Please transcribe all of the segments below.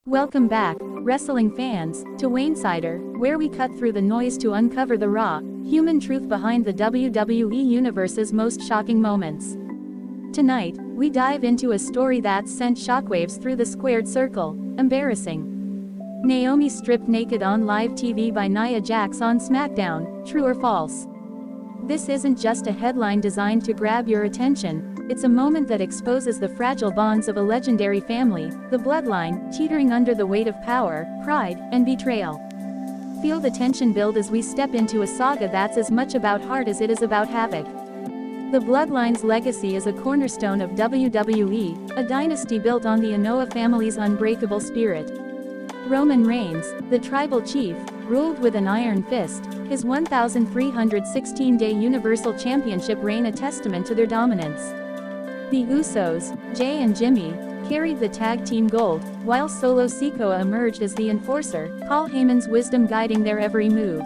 Welcome back, wrestling fans, to Wainsider, where we cut through the noise to uncover the raw, human truth behind the WWE Universe's most shocking moments. Tonight, we dive into a story that sent shockwaves through the squared circle. Embarrassing. Naomi stripped naked on live TV by Nia Jax on Smackdown, true or false? This isn't just a headline designed to grab your attention, it's a moment that exposes the fragile bonds of a legendary family, the bloodline, teetering under the weight of power, pride, and betrayal. Feel the tension build as we step into a saga that's as much about heart as it is about havoc. The Bloodline's legacy is a cornerstone of WWE, a dynasty built on the Anoa'i family's unbreakable spirit. Roman Reigns, the tribal chief, ruled with an iron fist, his 1,316-day Universal Championship reign a testament to their dominance. The Usos, Jey and Jimmy, carried the tag team gold, while Solo Sikoa emerged as the enforcer, Paul Heyman's wisdom guiding their every move.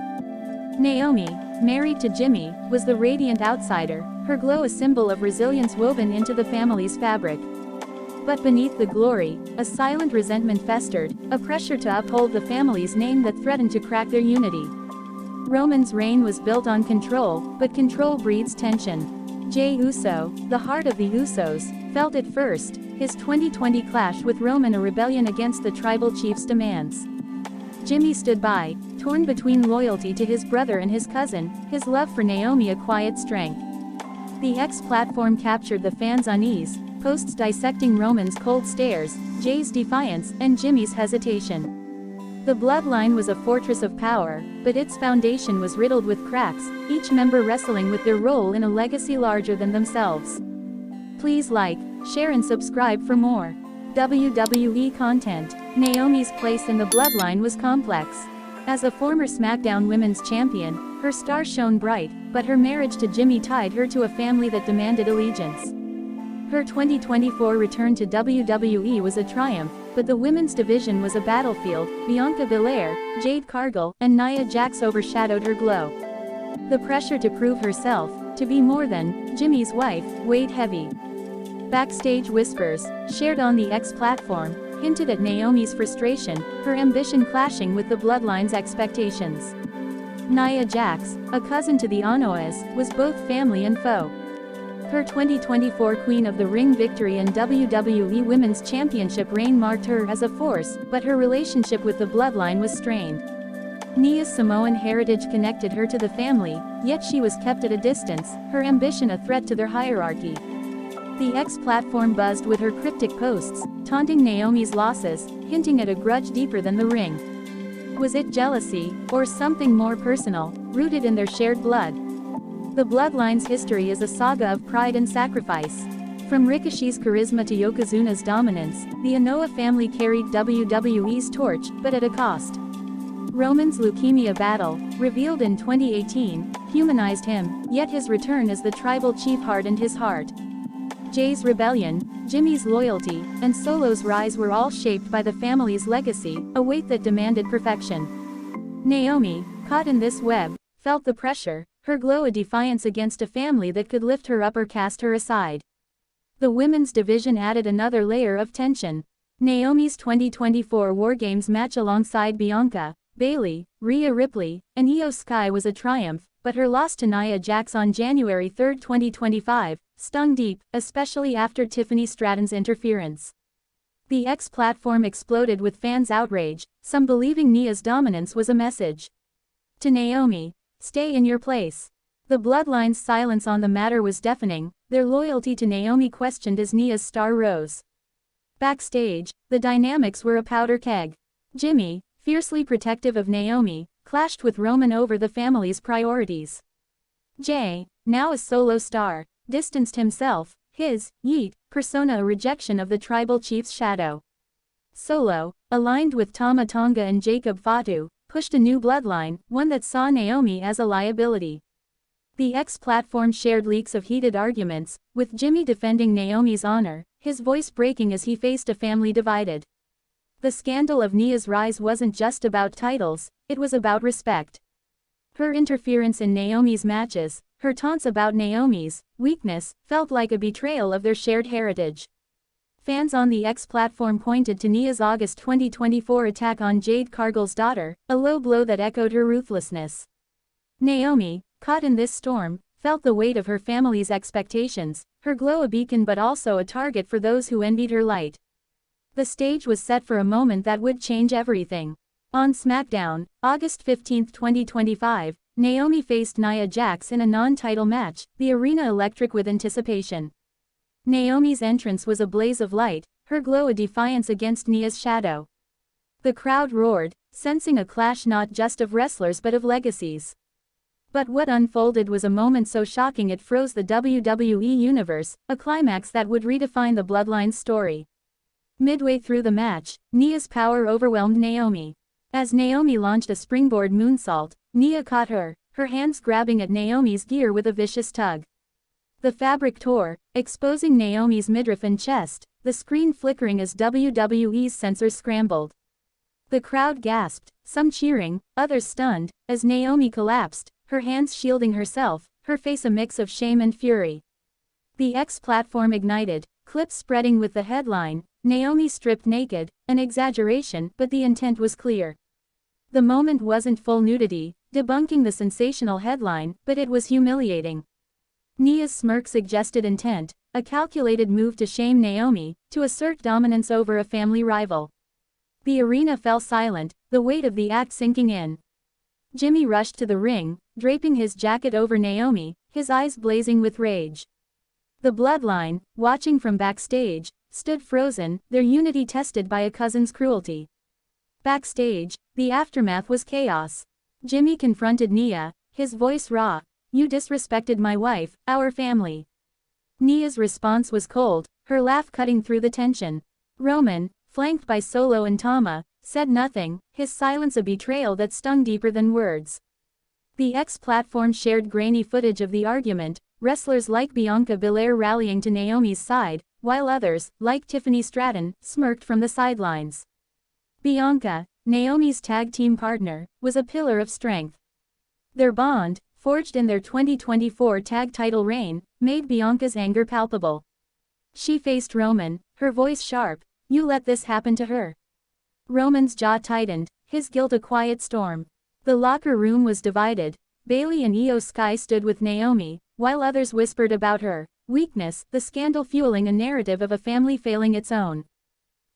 Naomi, married to Jimmy, was the radiant outsider, her glow a symbol of resilience woven into the family's fabric. But beneath the glory, a silent resentment festered, a pressure to uphold the family's name that threatened to crack their unity. Roman's reign was built on control, but control breeds tension. Jey Uso, the heart of the Usos, felt it first, his 2020 clash with Roman a rebellion against the tribal chief's demands. Jimmy stood by, torn between loyalty to his brother and his cousin, his love for Naomi a quiet strength. The X platform captured the fans' unease, posts dissecting Roman's cold stares, Jey's defiance, and Jimmy's hesitation. The Bloodline was a fortress of power, but its foundation was riddled with cracks, each member wrestling with their role in a legacy larger than themselves. Please like, share and subscribe for more WWE content. Naomi's place in the Bloodline was complex. As a former SmackDown Women's Champion, her star shone bright, but her marriage to Jimmy tied her to a family that demanded allegiance. Her 2024 return to WWE was a triumph, but the women's division was a battlefield. Bianca Belair, Jade Cargill, and Nia Jax overshadowed her glow. The pressure to prove herself, to be more than Jimmy's wife, weighed heavy. Backstage whispers, shared on the X platform, hinted at Naomi's frustration, her ambition clashing with the Bloodline's expectations. Nia Jax, a cousin to the Anoa'is, was both family and foe. Her 2024 Queen of the Ring victory and WWE Women's Championship reign marked her as a force, but her relationship with the Bloodline was strained. Nia's Samoan heritage connected her to the family, yet she was kept at a distance, her ambition a threat to their hierarchy. The X platform buzzed with her cryptic posts, taunting Naomi's losses, hinting at a grudge deeper than the ring. Was it jealousy, or something more personal, rooted in their shared blood? The Bloodline's history is a saga of pride and sacrifice. From Ricochet's charisma to Yokozuna's dominance, the Anoa'i family carried WWE's torch, but at a cost. Roman's leukemia battle, revealed in 2018, humanized him, yet his return as the tribal chief hardened his heart. Jey's rebellion, Jimmy's loyalty, and Solo's rise were all shaped by the family's legacy, a weight that demanded perfection. Naomi, caught in this web, felt the pressure, her glow a defiance against a family that could lift her up or cast her aside. The women's division added another layer of tension. Naomi's 2024 War Games match alongside Bianca, Bayley, Rhea Ripley, and Io Sky was a triumph, but her loss to Nia Jax on January 3, 2025, stung deep, especially after Tiffany Stratton's interference. The X platform exploded with fans' outrage, some believing Nia's dominance was a message to Naomi. Stay in your place. The Bloodline's silence on the matter was deafening, their loyalty to Naomi questioned as Nia's star rose. Backstage, the dynamics were a powder keg. Jimmy, fiercely protective of Naomi, clashed with Roman over the family's priorities. Jey, now a solo star, distanced himself, his yeet persona a rejection of the tribal chief's shadow. Solo, aligned with Tama Tonga and Jacob Fatu, pushed a new bloodline, one that saw Naomi as a liability. The X platform shared leaks of heated arguments, with Jimmy defending Naomi's honor, his voice breaking as he faced a family divided. The scandal of Nia's rise wasn't just about titles, it was about respect. Her interference in Naomi's matches, her taunts about Naomi's weakness, felt like a betrayal of their shared heritage. Fans on the X platform pointed to Nia's August 2024 attack on Jade Cargill's daughter, a low blow that echoed her ruthlessness. Naomi, caught in this storm, felt the weight of her family's expectations, her glow a beacon but also a target for those who envied her light. The stage was set for a moment that would change everything. On Smackdown, August 15, 2025, Naomi faced Nia Jax in a non-title match, the arena electric with anticipation. Naomi's entrance was a blaze of light, her glow a defiance against Nia's shadow. The crowd roared, sensing a clash not just of wrestlers but of legacies. But what unfolded was a moment so shocking it froze the WWE Universe, a climax that would redefine the Bloodline's story. Midway through the match, Nia's power overwhelmed Naomi. As Naomi launched a springboard moonsault, Nia caught her hands grabbing at Naomi's gear with a vicious tug. The fabric tore, exposing Naomi's midriff and chest, the screen flickering as WWE's sensors scrambled. The crowd gasped, some cheering, others stunned, as Naomi collapsed, her hands shielding herself, her face a mix of shame and fury. The X platform ignited, clips spreading with the headline, "Naomi stripped naked," an exaggeration, but the intent was clear. The moment wasn't full nudity, debunking the sensational headline, but it was humiliating. Nia's smirk suggested intent, a calculated move to shame Naomi, to assert dominance over a family rival. The arena fell silent, the weight of the act sinking in. Jimmy rushed to the ring, draping his jacket over Naomi, his eyes blazing with rage. The Bloodline, watching from backstage, stood frozen, their unity tested by a cousin's cruelty. Backstage, the aftermath was chaos. Jimmy confronted Nia, his voice raw. "You disrespected my wife, our family." Nia's response was cold, her laugh cutting through the tension. Roman, flanked by Solo and Tama, said nothing, his silence a betrayal that stung deeper than words. The X platform shared grainy footage of the argument, wrestlers like Bianca Belair rallying to Naomi's side, while others, like Tiffany Stratton, smirked from the sidelines. Bianca, Naomi's tag team partner, was a pillar of strength. Their bond, forged in their 2024 tag title reign, made Bianca's anger palpable. She faced Roman, her voice sharp. "You let this happen to her." Roman's jaw tightened, his guilt a quiet storm. The locker room was divided. Bayley and Io Sky stood with Naomi, while others whispered about her weakness, the scandal fueling a narrative of a family failing its own.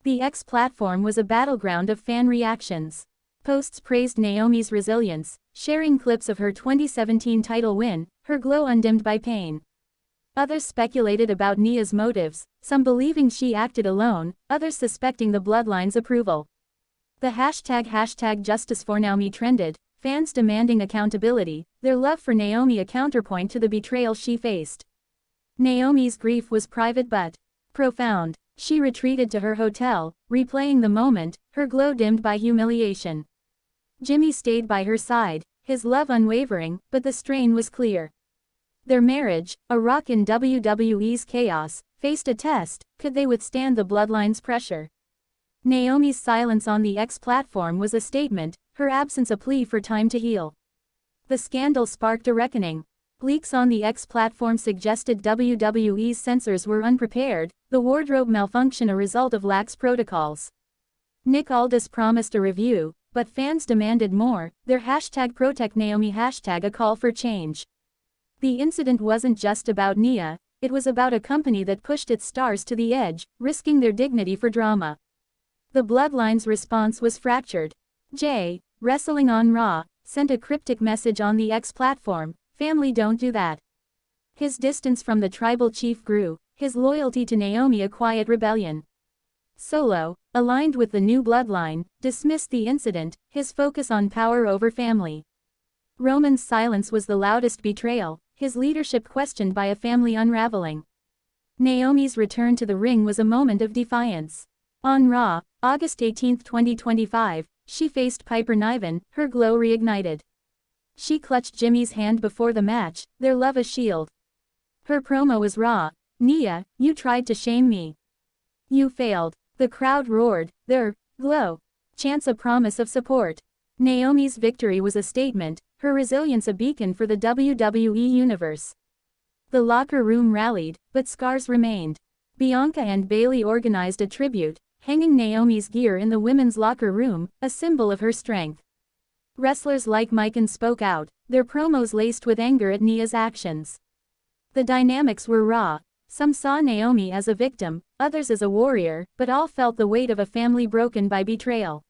The X platform was a battleground of fan reactions. Posts praised Naomi's resilience, sharing clips of her 2017 title win, her glow undimmed by pain. Others speculated about Nia's motives, some believing she acted alone, others suspecting the Bloodline's approval. The hashtag Justice for Naomi trended, fans demanding accountability, their love for Naomi a counterpoint to the betrayal she faced. Naomi's grief was private but profound. She retreated to her hotel, replaying the moment, her glow dimmed by humiliation. Jimmy stayed by her side, his love unwavering, but the strain was clear. Their marriage, a rock in WWE's chaos, faced a test. Could they withstand the Bloodline's pressure? Naomi's silence on the X platform was a statement, her absence a plea for time to heal. The scandal sparked a reckoning. Leaks on the X platform suggested WWE's censors were unprepared, the wardrobe malfunction a result of lax protocols. Nick Aldis promised a review, but fans demanded more, their #ProtectNaomi a call for change. The incident wasn't just about Nia, it was about a company that pushed its stars to the edge, risking their dignity for drama. The Bloodline's response was fractured. Jay, wrestling on Raw, sent a cryptic message on the X platform, "Family don't do that." His distance from the tribal chief grew, his loyalty to Naomi a quiet rebellion. Solo, aligned with the new Bloodline, dismissed the incident, his focus on power over family. Roman's silence was the loudest betrayal, his leadership questioned by a family unraveling. Naomi's return to the ring was a moment of defiance. On Raw, August 18, 2025, she faced Piper Niven, her glow reignited. She clutched Jimmy's hand before the match, their love a shield. Her promo was raw. "Nia, you tried to shame me. You failed." The crowd roared, their glow chants a promise of support. Naomi's victory was a statement, her resilience a beacon for the WWE Universe. The locker room rallied, but scars remained. Bianca and Bayley organized a tribute, hanging Naomi's gear in the women's locker room, a symbol of her strength. Wrestlers like McMahon spoke out, their promos laced with anger at Nia's actions. The dynamics were raw. Some saw Naomi as a victim, others as a warrior, but all felt the weight of a family broken by betrayal.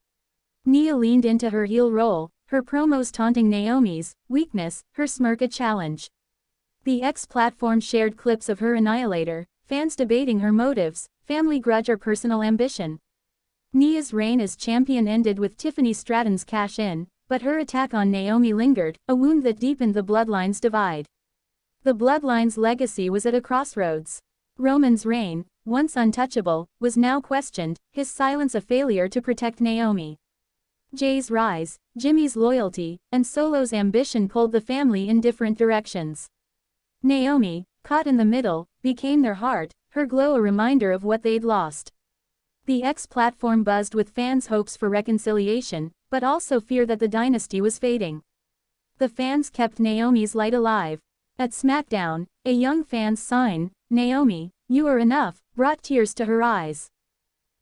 Nia leaned into her heel role, her promos taunting Naomi's weakness, her smirk a challenge. The X platform shared clips of her annihilator, fans debating her motives, family grudge or personal ambition. Nia's reign as champion ended with Tiffany Stratton's cash-in, but her attack on Naomi lingered, a wound that deepened the bloodline's divide. The bloodline's legacy was at a crossroads. Roman's reign, once untouchable, was now questioned, his silence a failure to protect Naomi. Jay's rise, Jimmy's loyalty, and Solo's ambition pulled the family in different directions. Naomi, caught in the middle, became their heart, her glow a reminder of what they'd lost. The X platform buzzed with fans' hopes for reconciliation, but also fear that the dynasty was fading. The fans kept Naomi's light alive. At Smackdown, a young fan's sign, "Naomi, you are enough," brought tears to her eyes.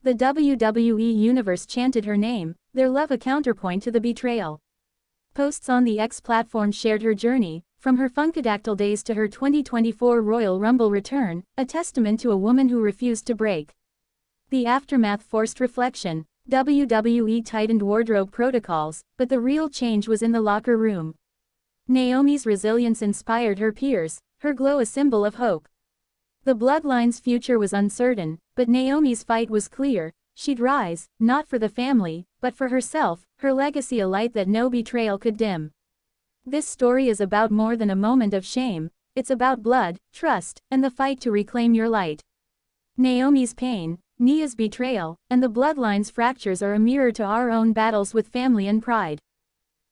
The WWE Universe chanted her name, their love a counterpoint to the betrayal. Posts on the X platform shared her journey, from her Funkadactyl days to her 2024 Royal Rumble return, a testament to a woman who refused to break. The aftermath forced reflection. WWE tightened wardrobe protocols, but the real change was in the locker room. Naomi's resilience inspired her peers, her glow a symbol of hope. The bloodline's future was uncertain, but Naomi's fight was clear. She'd rise, not for the family, but for herself, her legacy a light that no betrayal could dim. This story is about more than a moment of shame, it's about blood, trust, and the fight to reclaim your light. Naomi's pain, Nia's betrayal, and the bloodline's fractures are a mirror to our own battles with family and pride.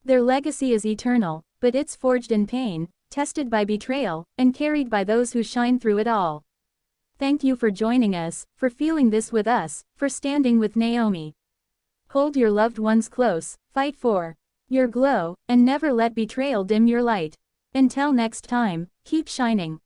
Their legacy is eternal, but it's forged in pain, tested by betrayal, and carried by those who shine through it all. Thank you for joining us, for feeling this with us, for standing with Naomi. Hold your loved ones close, fight for your glow, and never let betrayal dim your light. Until next time, keep shining.